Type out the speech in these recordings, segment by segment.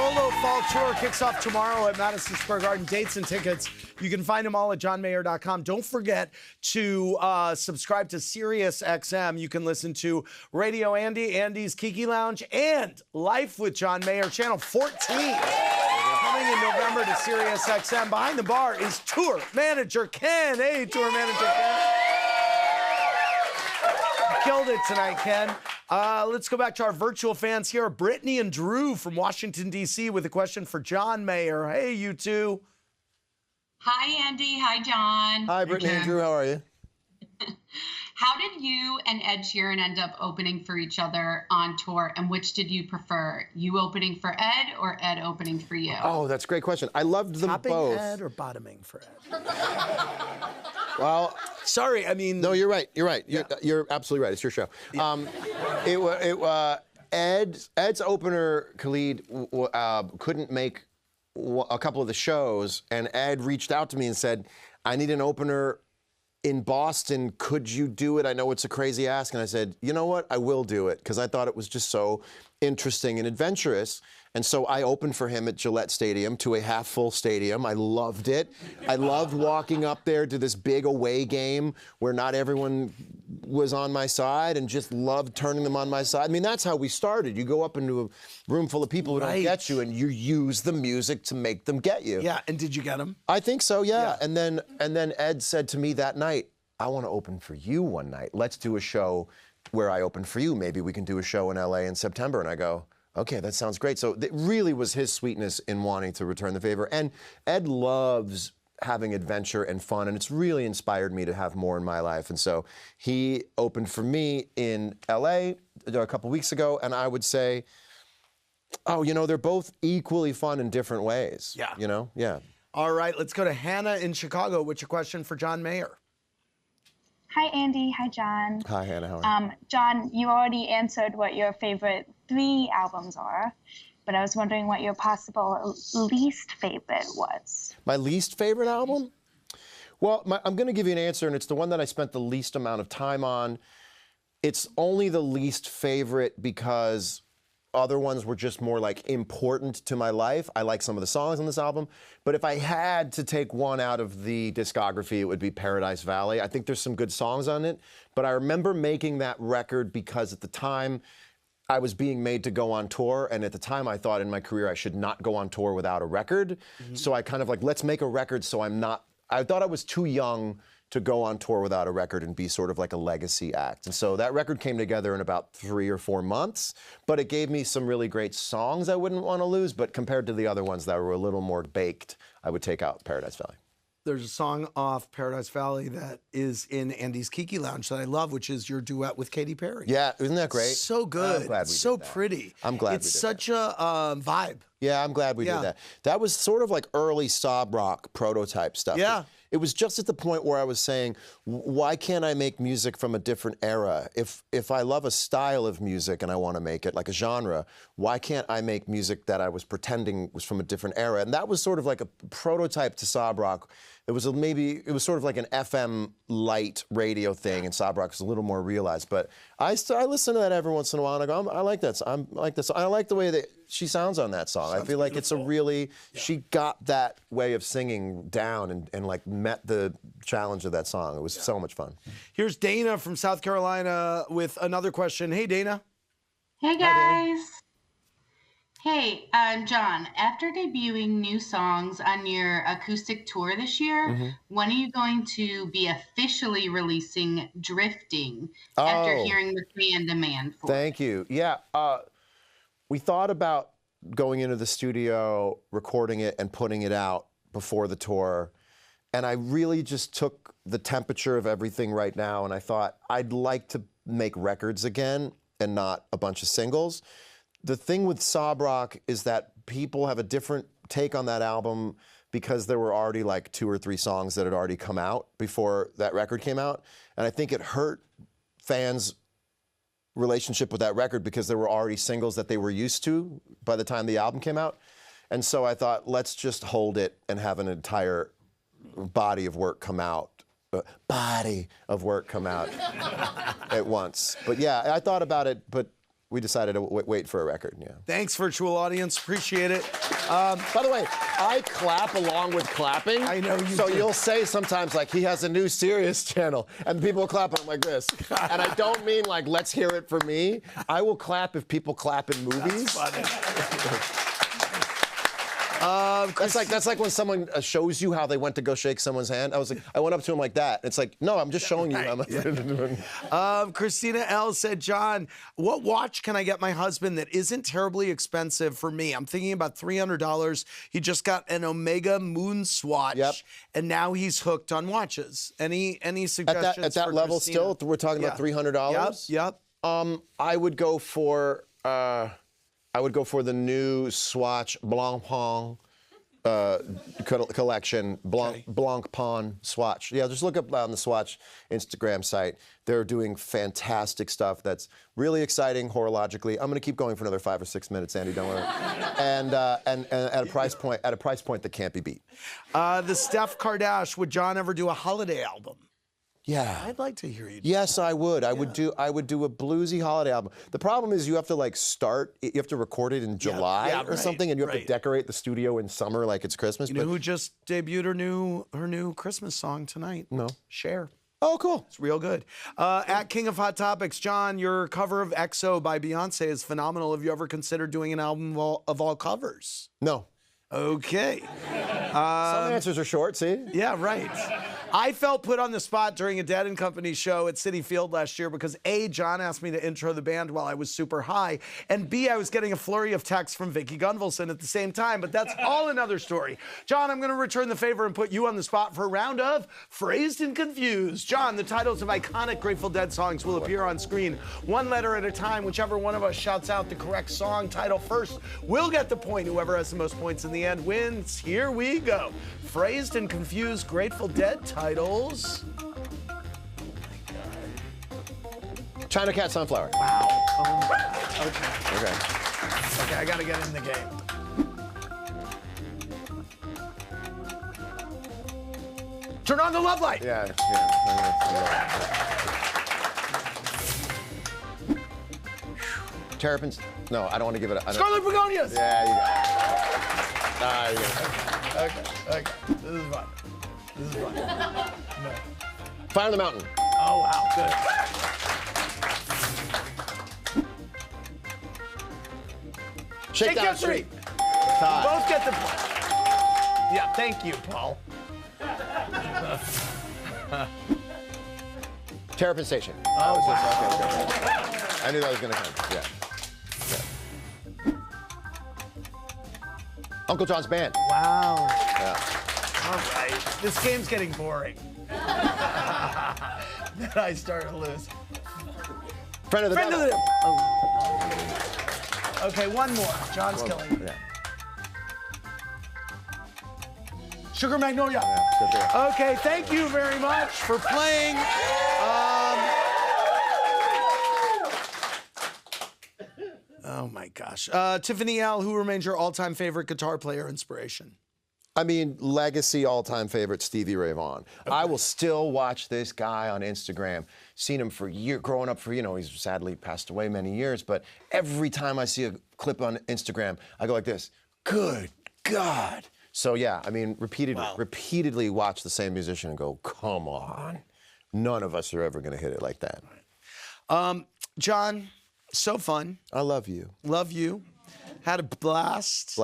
solo fall tour kicks off tomorrow at Madison Square Garden. Dates and tickets, you can find them all at johnmayer.com. Don't forget to subscribe to Sirius XM. You can listen to Radio Andy, Andy's Kiki Lounge, and Life with John Mayer, channel 14. Coming in November to Sirius XM. Behind the bar is tour manager Ken. Hey, tour manager Ken. Killed it tonight, Ken. Let's go back to our virtual fans here. Brittany and Drew from Washington, D.C. with a question for John Mayer. Hey, you two. Hi, Andy. Hi, John. Hi, Brittany and Drew. How are you? How did you and Ed Sheeran end up opening for each other on tour, and which did you prefer? You opening for Ed or Ed opening for you? Oh, that's a great question. I loved them Topping both. Ed or bottoming for Ed? Well, sorry, I mean... No, you're right. You're right. You're absolutely right. It's your show. Yeah. Ed's opener, Khalid, couldn't make a couple of the shows, and Ed reached out to me and said, I need an opener in Boston. Could you do it? I know it's a crazy ask. And I said, you know what? I will do it, because I thought it was just so interesting and adventurous. And so I opened for him at Gillette Stadium to a half-full stadium. I loved it. I loved walking up there to this big away game where not everyone was on my side, and just loved turning them on my side. I mean, that's how we started. You go up into a room full of people who don't get you, and you use the music to make them get you. Yeah, and did you get them? I think so, yeah. And then Ed said to me that night, I want to open for you one night. Let's do a show where I open for you. Maybe we can do a show in L.A. in September. And I go, okay, that sounds great. So it really was his sweetness in wanting to return the favor. And Ed loves having adventure and fun, and it's really inspired me to have more in my life. And so he opened for me in LA a couple weeks ago, and I would say, oh, you know, they're both equally fun in different ways. Yeah. You know? Yeah. All right, let's go to Hannah in Chicago. What's your question for John Mayer? Hi, Andy. Hi, John. Hi, Hannah. How are you? John, you already answered what your favorite 3 albums are, but I was wondering what your possible least favorite was. My least favorite album? Well, I'm going to give you an answer, and it's the one that I spent the least amount of time on. It's only the least favorite because other ones were just more like important to my life. I like some of the songs on this album, but if I had to take one out of the discography, it would be Paradise Valley. I think there's some good songs on it, but I remember making that record because at the time I was being made to go on tour, and at the time I thought in my career I should not go on tour without a record. So I kind of like, let's make a record so I thought I was too young to go on tour without a record and be sort of like a legacy act. And so that record came together in about 3 or 4 months, but it gave me some really great songs I wouldn't want to lose, but compared to the other ones that were a little more baked, I would take out Paradise Valley. There's a song off Paradise Valley that is in Andy's Kiki Lounge that I love, which is your duet with Katy Perry. Yeah, isn't that great? So good. I'm glad we so did that. pretty. I'm glad it's we did such a vibe. Yeah, I'm glad we did that. That was sort of like early sob rock prototype stuff. Yeah. It was just at the point where I was saying, why can't I make music from a different era? If I love a style of music and I want to make it like a genre, why can't I make music that I was pretending was from a different era? And that was sort of like a prototype to sob rock. It was sort of like an FM light radio thing, and sob rock was a little more realized. But I listen to that every once in a while, and I go, I like that. I like this. I like the way that she sounds on that song. I feel like it's a really, she got that way of singing down and like met the challenge of that song. It was so much fun. Here's Dana from South Carolina with another question. Hey, Dana. Hey, guys. Hey, John, after debuting new songs on your acoustic tour this year, when are you going to be officially releasing Drifting after hearing the fan demand for it? Thank you. Yeah, we thought about going into the studio, recording it, and putting it out before the tour. And I really just took the temperature of everything right now, and I thought, I'd like to make records again and not a bunch of singles. The thing with sob rock is that people have a different take on that album because there were already like 2 or 3 songs that had already come out before that record came out. And I think it hurt fans' relationship with that record because there were already singles that they were used to by the time the album came out. And so I thought, let's just hold it and have an entire body of work come out. At once. But yeah, I thought about it, but we decided to wait for a record. Yeah. Thanks, virtual audience. Appreciate it. By the way, I clap along with clapping. I know you So do. you'll say sometimes, like, he has a new Sirius channel, and people clap, and I'm like this. And I don't mean, like, let's hear it for me. I will clap if people clap in movies. That's funny. That's like when someone shows you how they went to go shake someone's hand. I went up to him like that. It's like, no, I'm just showing you. Christina L. said, John, what watch can I get my husband that isn't terribly expensive for me? I'm thinking about $300. He just got an Omega Moon Swatch, and now he's hooked on watches. Any suggestions at that for level Christina? still? We're talking about $300? Yep. I would go for the new Swatch Blancpain collection, Blancpain Swatch. Yeah, just look up on the Swatch Instagram site. They're doing fantastic stuff that's really exciting horologically. I'm going to keep going for another 5 or 6 minutes, Andy, don't worry. And at a price point that can't be beat. The Steph Kardashian, would John ever do a holiday album? Yeah. I'd like to hear you do Yes, I would. I would do a bluesy holiday album. The problem is you have to you have to record it in July or something, and you have to decorate the studio in summer like it's Christmas. You know who just debuted her new Christmas song tonight? No. Cher. Oh, cool. It's real good. At King of Hot Topics, John, your cover of EXO by Beyonce is phenomenal. Have you ever considered doing an album of all covers? No. Okay. Some answers are short, see? Yeah, right. I felt put on the spot during a Dead & Company show at Citi Field last year because A, John asked me to intro the band while I was super high, and B, I was getting a flurry of texts from Vicky Gunvalson at the same time, but that's all another story. John, I'm going to return the favor and put you on the spot for a round of Phrased and Confused. John, the titles of iconic Grateful Dead songs will appear on screen one letter at a time. Whichever one of us shouts out the correct song title first will get the point. Whoever has the most points in the end wins. Here we go. Phrased and Confused Grateful Dead titles. China Cat Sunflower. Wow. Oh, okay, I gotta get in the game. Turn on the love light. Yeah. Terrapins. No, I don't want to give it a... Scarlet Begonias. Yeah, you got it. You got it. Okay. This is fun. No. Fire on the Mountain. Oh, wow, good. Shakedown Street. You both get the point. Yeah, thank you, Paul. Terrapin Station. Oh, wow. Okay. I knew that was going to come. Yeah. Uncle John's Band. Wow. Yeah. All right. This game's getting boring. Then I start to lose. Friend of the Devil. Oh. Okay, one more. John's killing me. Yeah. Sugar Magnolia. Yeah, okay, thank you very much for playing. Oh my gosh. Tiffany L., who remains your all-time favorite guitar player inspiration? I mean, legacy all-time favorite, Stevie Ray Vaughan. Okay. I will still watch this guy on Instagram. Seen him for years, growing up for, he's sadly passed away many years, but every time I see a clip on Instagram, I go like this, good God. So yeah, I mean, repeatedly watch the same musician and go, come on. None of us are ever gonna hit it like that. John, so fun. I love you. Love you. Had a blast.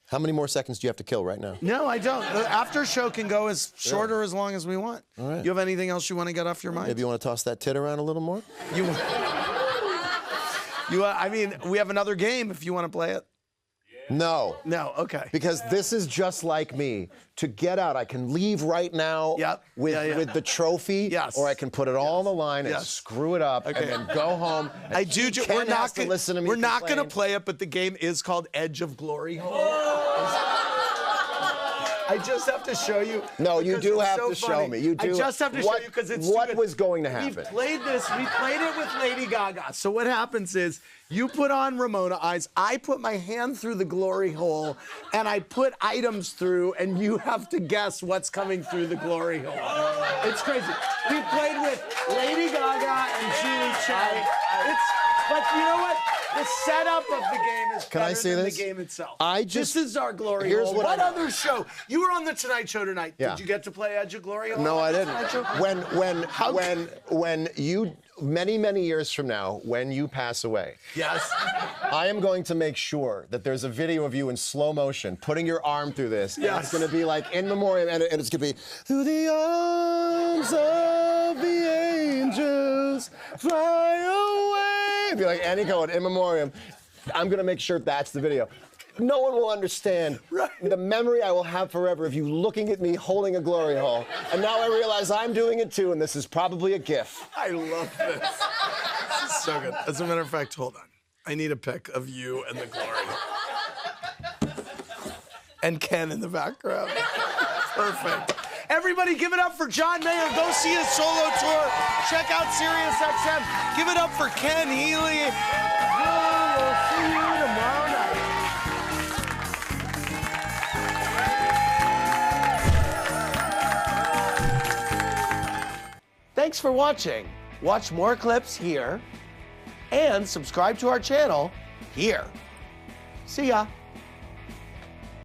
How many more seconds do you have to kill right now? No, I don't. The after show can go as short or as long as we want. All right. You have anything else you want to get off your mind? Maybe you want to toss that tit around a little more? I mean, we have another game if you want to play it. No. No, okay. Because this is just like me. To get out, I can leave right now with the trophy, or I can put it all on the line and screw it up and then go home. I do. We're not going to play it, but the game is called Edge of Glory Hole. I just have to show you. No, you do have to show me. You do. I just have to show you because it's what was going to happen. We played it with Lady Gaga. So what happens is you put on Ramona Eyes, I put my hand through the glory hole, and I put items through, and you have to guess what's coming through the glory hole. It's crazy. We played with Lady Gaga and Julie Chen. But you know what? The setup of the game is Can I better see than this? the game itself. This is our glory here's hole. what What I know. other show? You were on the Tonight Show tonight. Yeah. Did you get to play Edge of Glory Hole? No, I on the didn't. Tonight Show? When you many years from now, when you pass away, Yes. I am going to make sure that there's a video of you in slow motion putting your arm through this. And Yes. it's going to be like in memoriam, and it's going to be through the arms of the angels, fly away. It'd be like Andy Cohen in memoriam. I'm going to make sure that's the video. No one will understand the memory I will have forever of you looking at me holding a glory hole. And now I realize I'm doing it too, and this is probably a GIF. I love this. This is so good. As a matter of fact, hold on. I need a pic of you and the glory. And Ken in the background. Perfect. Everybody give it up for John Mayer. Go see his solo tour. Check out SiriusXM. Give it up for Ken Healy. We'll see you tomorrow night. Thanks for watching. Watch more clips here and subscribe to our channel here. See ya.